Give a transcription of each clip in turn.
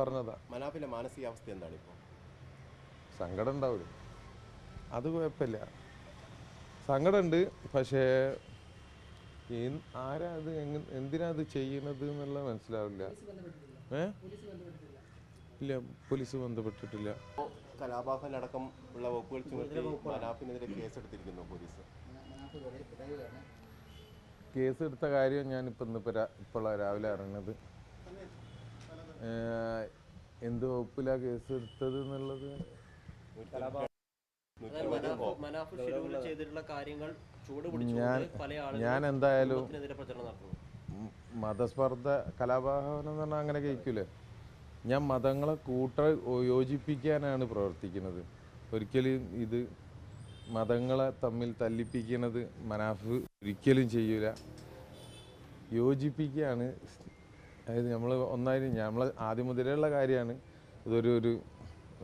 പറഞ്ഞതാ. മനാഫിലെ മാനസികാവസ്ഥ എന്താണ് ഇപ്പോൾ? സങ്കടം ഉണ്ടാവില്ല, അത് കുഴപ്പമില്ല. സങ്കടമുണ്ട്, പക്ഷേ ആരാ അത് എന്തിനാ അത് ചെയ്യണത് എന്നുള്ള മനസ്സിലാവില്ല. ഇല്ല, പോലീസ് ബന്ധപ്പെട്ടിട്ടില്ല. കലാപാഹനടക്കം ഉള്ള വകുപ്പുകൾ ചുമത്തി മനാഫിനെതിരെ കേസെടുത്തിരിക്കുന്നു പോലീസ്. കേസെടുത്ത കാര്യം ഞാനിപ്പോൾ ഇപ്പോൾ രാവിലെ അറിഞ്ഞത്. എന്ത് വകുപ്പിലാണ് കേസെടുത്തത് എന്നുള്ളത് ഞാൻ എന്തായാലും മതസ്പർദ്ധ കലാപാഹനം എന്ന് പറഞ്ഞാൽ അങ്ങനെ കഴിക്കൂലേ. ഞാൻ മതങ്ങളെ യോജിപ്പിക്കാനാണ് പ്രവർത്തിക്കുന്നത്. ഒരിക്കലും ഇത് മതങ്ങളെ തമ്മിൽ തല്ലിപ്പിക്കുന്നത് മനാഫ് ഒരിക്കലും ചെയ്യൂല. യോജിപ്പിക്കുകയാണ്. അതായത് നമ്മൾ നമ്മൾ ആദ്യം മുതലുള്ള കാര്യമാണ്. ഇതൊരു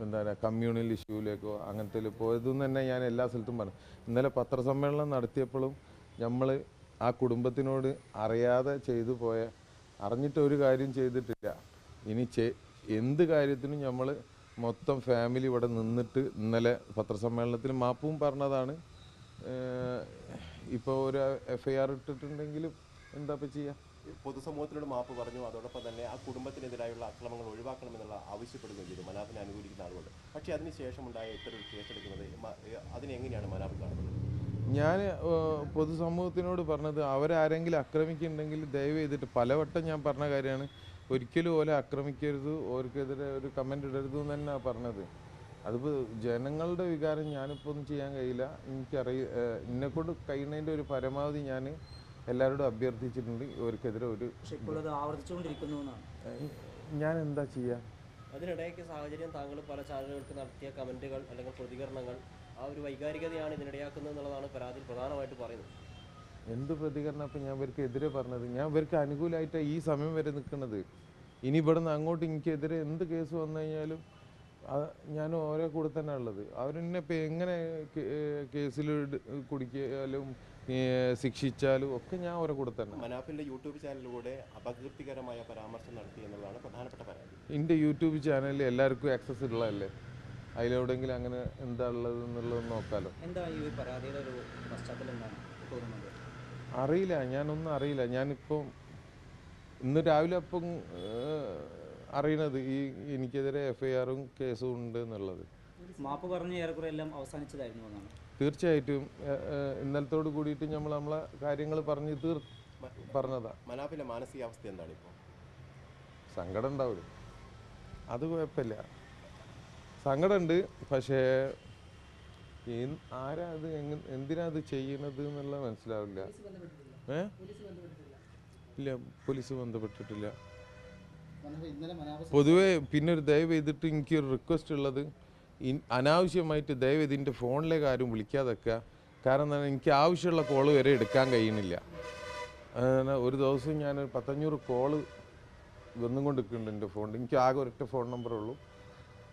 എന്താ പറയുക, കമ്മ്യൂണൽ ഇഷ്യൂവിലേക്കോ അങ്ങനത്തെ പോയതെന്ന് തന്നെ ഞാൻ എല്ലാ സ്ഥലത്തും പറഞ്ഞു. ഇന്നലെ പത്രസമ്മേളനം നടത്തിയപ്പോഴും നമ്മൾ ആ കുടുംബത്തിനോട് അറിയാതെ ചെയ്തു പോയ, അറിഞ്ഞിട്ട് ഒരു കാര്യം ചെയ്തിട്ടില്ല. ഇനി എന്ത് കാര്യത്തിനും നമ്മൾ മൊത്തം ഫാമിലി ഇവിടെ നിന്നിട്ട് ഇന്നലെ പത്രസമ്മേളനത്തിൽ മാപ്പും പറഞ്ഞതാണ്. ഇപ്പോൾ ഒരു FIR ഇട്ടിട്ടുണ്ടെങ്കിലും എന്താ ഇപ്പം ചെയ്യുക? പൊതുസമൂഹത്തിനോട് മാപ്പ് പറഞ്ഞു. അതോടൊപ്പം തന്നെ ആ കുടുംബത്തിനെതിരായുള്ള അക്രമങ്ങൾ ഒഴിവാക്കണമെന്നുള്ള ആവശ്യപ്പെടുകയും ചെയ്തു മനാഫിനെ അനുകൂലിക്കുന്ന ആളുകൾ. പക്ഷേ അതിനുശേഷമുണ്ടായ ഇത്തരം കേസെടുക്കുന്നത് അതിനെങ്ങനെയാണ് മനാഫ് കാണുന്നത്? ഞാൻ പൊതുസമൂഹത്തിനോട് പറഞ്ഞത്, അവരാരെങ്കിലും ആക്രമിക്കുന്നുണ്ടെങ്കിൽ ദയവ് ചെയ്തിട്ട് പലവട്ടം ഞാൻ പറഞ്ഞ കാര്യമാണ്, ഒരിക്കലും ഓലെ ആക്രമിക്കരുത്, ഓർക്കെതിരെ ഒരു കമൻ്റ് ഇടരുത് എന്ന് തന്നെയാണ് പറഞ്ഞത്. അതിപ്പോൾ ജനങ്ങളുടെ വികാരം ഞാനിപ്പോൾ ഒന്നും ചെയ്യാൻ കഴിയില്ല. എന്നെക്കൊണ്ട് കഴിയുന്നതിൻ്റെ ഒരു പരമാവധി ഞാൻ എല്ലാവരോടും അഭ്യർത്ഥിച്ചിട്ടുണ്ട്. ഇവർക്കെതിരെ ഞാൻ എന്താ ചെയ്യുക? അതിനിടയ്ക്ക് സാഹചര്യം താങ്കൾ പല ചാനലുകൾക്ക് നടത്തിയ കമൻറ്റുകൾ അല്ലെങ്കിൽ പ്രതികരണങ്ങൾ ആ ഒരു വൈകാരികതയാണ് ഇതിനിടയാക്കുന്നത് എന്നുള്ളതാണ് പരാതിയിൽ പ്രധാനമായിട്ട് പറയുന്നത്. എന്ത് പ്രതികരണം അപ്പം ഞാൻ ഇവർക്ക് എതിരെ പറഞ്ഞത്? ഞാൻ ഇവർക്ക് അനുകൂലമായിട്ടാണ് ഈ സമയം വരെ നിൽക്കുന്നത്. ഇനി ഇവിടെ നിന്ന് അങ്ങോട്ട് എനിക്കെതിരെ എന്ത് കേസ് വന്നു കഴിഞ്ഞാലും ഞാൻ ഓരോ കൂടെ തന്നെ ഉള്ളത്. അവരെന്നെ ഇപ്പം എങ്ങനെ കേസിൽ കുടിക്കാലും ശിക്ഷിച്ചാലും ഒക്കെ ഞാൻ ഓരോ കൂടെ തന്നെ. മനാഫിൻ്റെ യൂട്യൂബ് ചാനലിലൂടെ അപകീർത്തികരമായ പരാമർശം നടത്തി എന്നുള്ളതാണ് പ്രധാനപ്പെട്ട പരാതി. എൻ്റെ യൂട്യൂബ് ചാനലിൽ എല്ലാവർക്കും ആക്സസ് ഉള്ളതല്ലേ, അതിലെവിടെയെങ്കിലും അങ്ങനെ എന്താ ഉള്ളത് എന്നുള്ളത് നോക്കാമല്ലോ. എന്താ ഈ പരാതിയുടെ ഒരു പശ്ചാത്തലം തോന്നുന്നത്? അറിയില്ല, ഞാനൊന്നും അറിയില്ല. ഞാനിപ്പം ഇന്ന് രാവിലെ അപ്പം അറിയണത് എനിക്കെതിരെ FIR-ഉം കേസും ഉണ്ട് എന്നുള്ളത്. മാപ്പ് പറഞ്ഞ് ഏറെക്കുറെ എല്ലാം അവസാനിച്ചതായിരുന്നു എന്നാണ്. തീർച്ചയായിട്ടും ഇന്നലത്തോട് കൂടിയിട്ട് നമ്മളെ കാര്യങ്ങൾ പറഞ്ഞതാ. മനാഫിലെ മാനസികാവസ്ഥ എന്താണ് ഇപ്പോൾ? സങ്കടം ഉണ്ടാവില്ല, അത് കുഴപ്പമില്ല. സങ്കടമുണ്ട്, പക്ഷേ ആരാ അത് എന്തിനാ അത് ചെയ്യണത് എന്നുള്ള മനസ്സിലാവില്ല. ഇല്ല, പോലീസ് ബന്ധപ്പെട്ടിട്ടില്ല. പൊതുവെ പിന്നെ ഒരു ദയവ് ചെയ്തിട്ട് എനിക്കൊരു റിക്വസ്റ്റ് ഉള്ളത്, അനാവശ്യമായിട്ട് ദയവ് ഇതിൻ്റെ ഫോണിലേക്ക് ആരും വിളിക്കാതെ വെക്കുക. കാരണം എന്താണ്, എനിക്ക് ആവശ്യമുള്ള കോള് വരെ എടുക്കാൻ കഴിയുന്നില്ല. ഒരു ദിവസം ഞാൻ 100-500 കോള് വന്നും കൊണ്ട് നിൽക്കുന്നുണ്ട് എൻ്റെ ഫോണിൽ. എനിക്ക് ആകെ ഒരൊറ്റ ഫോൺ നമ്പറുള്ളൂ.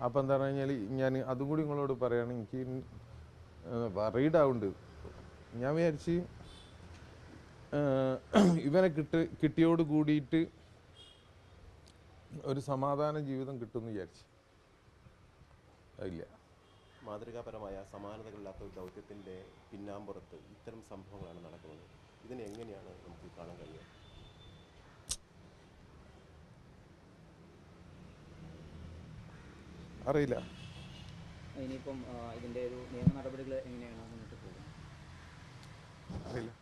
അപ്പോൾ എന്താ പറഞ്ഞു കഴിഞ്ഞാൽ ഞാൻ അതും കൂടി നിങ്ങളോട് പറയുകയാണ്, എനിക്ക് വറീഡാവുന്നുണ്ട്. ഞാൻ വിചാരിച്ച് ഇവനെ കിട്ടിയോട് കൂടിയിട്ട് ഒരു സമാധാന ജീവിതം കിട്ടുമെന്ന് വിചാരിച്ചു. ഇല്ല, മാതൃകാപരമായ സമാനതകളില്ലാത്ത ഒരു ദൗത്യത്തിൻ്റെ പിന്നാമ്പുറത്ത് ഇത്തരം സംഭവങ്ങളാണ് നടക്കുന്നത്. ഇതിനെ എങ്ങനെയാണ് നമുക്ക് കാണാൻ കഴിയുക? അറിയില്ല. ഇനിയിപ്പം ഇതിൻ്റെ ഒരു നിയമ നടപടികൾ എങ്ങനെയാണ് മുന്നോട്ട് പോകുന്നത്? അറിയില്ല.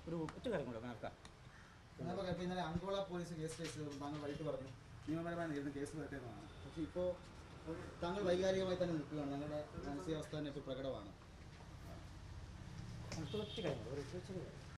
ഒരു ഒറ്റ കാര്യം കൂടെ നടക്കാം. ഇന്നലെ അങ്കോള പോലീസ് കേസ് രജിസ്റ്റർ താങ്കൾ വൈകിട്ട് പറഞ്ഞു നിയമപരമായി നേരിടുന്ന കേസ് പറ്റുന്നതാണ്. പക്ഷേ ഇപ്പോൾ താങ്കൾ വൈകാരികമായി തന്നെ നിൽക്കുകയാണ്. ഞങ്ങളുടെ മാനസികാവസ്ഥ തന്നെ ഇപ്പോൾ പ്രകടമാണ്.